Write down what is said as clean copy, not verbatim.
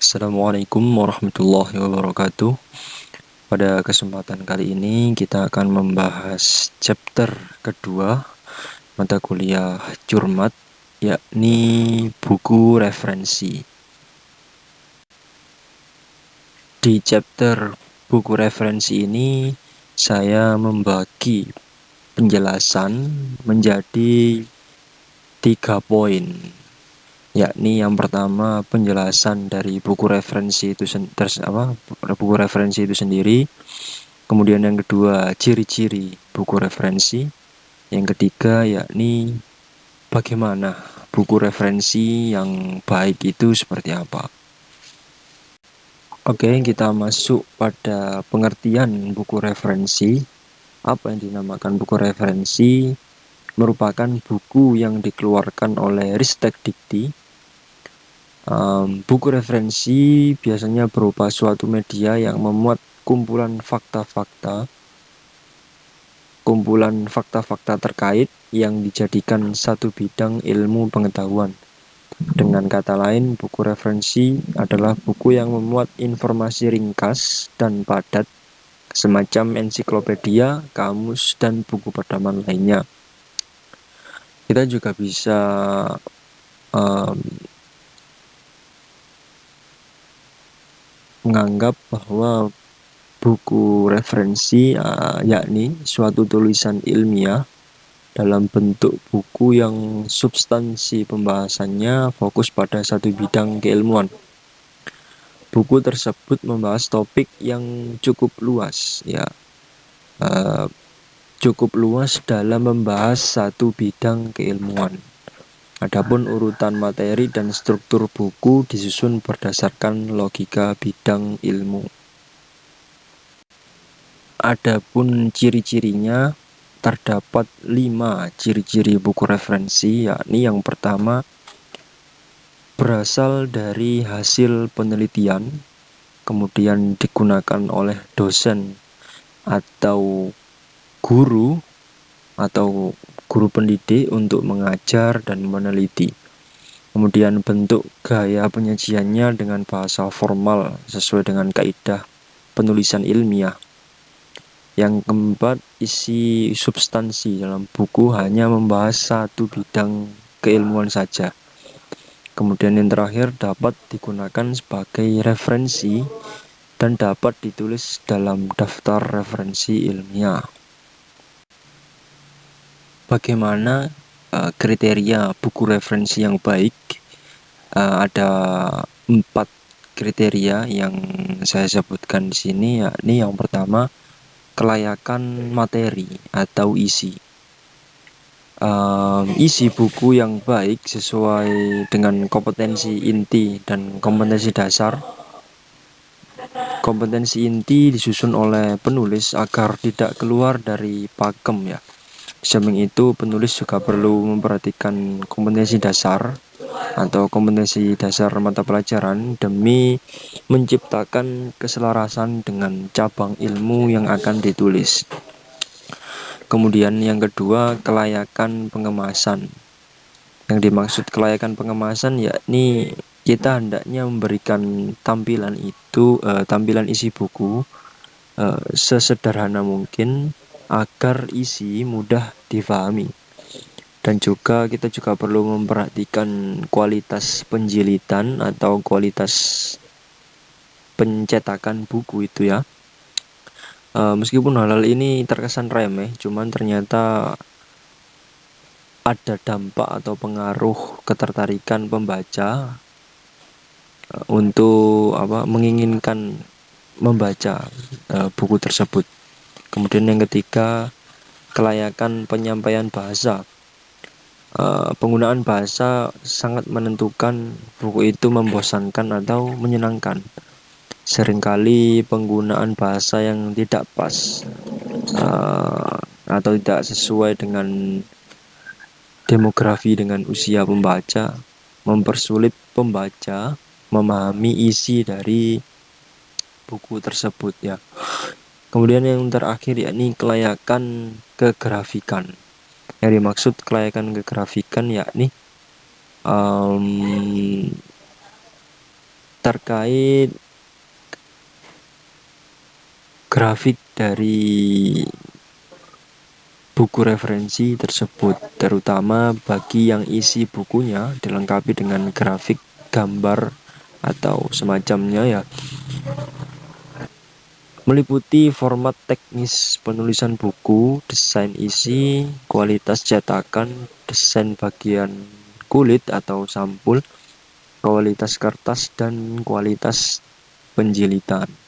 Assalamualaikum warahmatullahi wabarakatuh. Pada kesempatan kali ini kita akan membahas chapter kedua mata kuliah Curmat, yakni buku referensi. Di chapter buku referensi ini saya membagi penjelasan menjadi 3 poin, yakni yang pertama penjelasan dari buku referensi itu sendiri, kemudian yang kedua ciri-ciri buku referensi, yang ketiga yakni bagaimana buku referensi yang baik itu seperti apa. Oke, kita masuk pada pengertian buku referensi. Apa yang dinamakan buku referensi? Merupakan buku yang dikeluarkan oleh Ristek Dikti. Buku referensi biasanya berupa suatu media yang memuat kumpulan fakta-fakta terkait yang dijadikan satu bidang ilmu pengetahuan. Dengan kata lain, buku referensi adalah buku yang memuat informasi ringkas dan padat, semacam ensiklopedia, kamus, dan buku pedoman lainnya. Kita juga bisa menganggap bahwa buku referensi yakni suatu tulisan ilmiah dalam bentuk buku yang substansi pembahasannya fokus pada satu bidang keilmuan. Buku tersebut membahas topik yang cukup luas, cukup luas dalam membahas satu bidang keilmuan. Adapun urutan materi dan struktur buku disusun berdasarkan logika bidang ilmu. Adapun ciri-cirinya, terdapat 5 ciri-ciri buku referensi, yakni yang pertama, berasal dari hasil penelitian, kemudian digunakan oleh dosen atau guru pendidik untuk mengajar dan meneliti. Kemudian bentuk gaya penyajiannya dengan bahasa formal sesuai dengan kaidah penulisan ilmiah. Yang keempat, isi substansi dalam buku hanya membahas satu bidang keilmuan saja. Kemudian yang terakhir, dapat digunakan sebagai referensi dan dapat ditulis dalam daftar referensi ilmiah. Bagaimana kriteria buku referensi yang baik? Ada 4 kriteria yang saya sebutkan di sini, yakni yang pertama, kelayakan materi atau isi. Isi buku yang baik sesuai dengan kompetensi inti dan kompetensi dasar. Kompetensi inti disusun oleh penulis agar tidak keluar dari pakem, ya. Samping itu, penulis juga perlu memperhatikan kompetensi dasar atau kompetensi dasar mata pelajaran demi menciptakan keselarasan dengan cabang ilmu yang akan ditulis. Kemudian yang kedua, kelayakan pengemasan. Yang dimaksud kelayakan pengemasan yakni kita hendaknya memberikan tampilan isi buku sesederhana mungkin agar isi mudah difahami. Dan juga kita juga perlu memperhatikan kualitas penjilitan atau kualitas pencetakan buku itu, ya. Meskipun hal ini terkesan remeh, cuman ternyata ada dampak atau pengaruh ketertarikan pembaca untuk menginginkan membaca buku tersebut. Kemudian yang ketiga, kelayakan penyampaian bahasa. Penggunaan bahasa sangat menentukan buku itu membosankan atau menyenangkan. Seringkali penggunaan bahasa yang tidak pas atau tidak sesuai dengan demografi dengan usia pembaca mempersulit pembaca memahami isi dari buku tersebut, ya. Kemudian yang terakhir yakni kelayakan kegrafikan. Yang dimaksud kelayakan kegrafikan yakni terkait grafik dari buku referensi tersebut, terutama bagi yang isi bukunya dilengkapi dengan grafik, gambar, atau semacamnya ya, meliputi format teknis penulisan buku, desain isi, kualitas cetakan, desain bagian kulit atau sampul, kualitas kertas, dan kualitas penjilitan.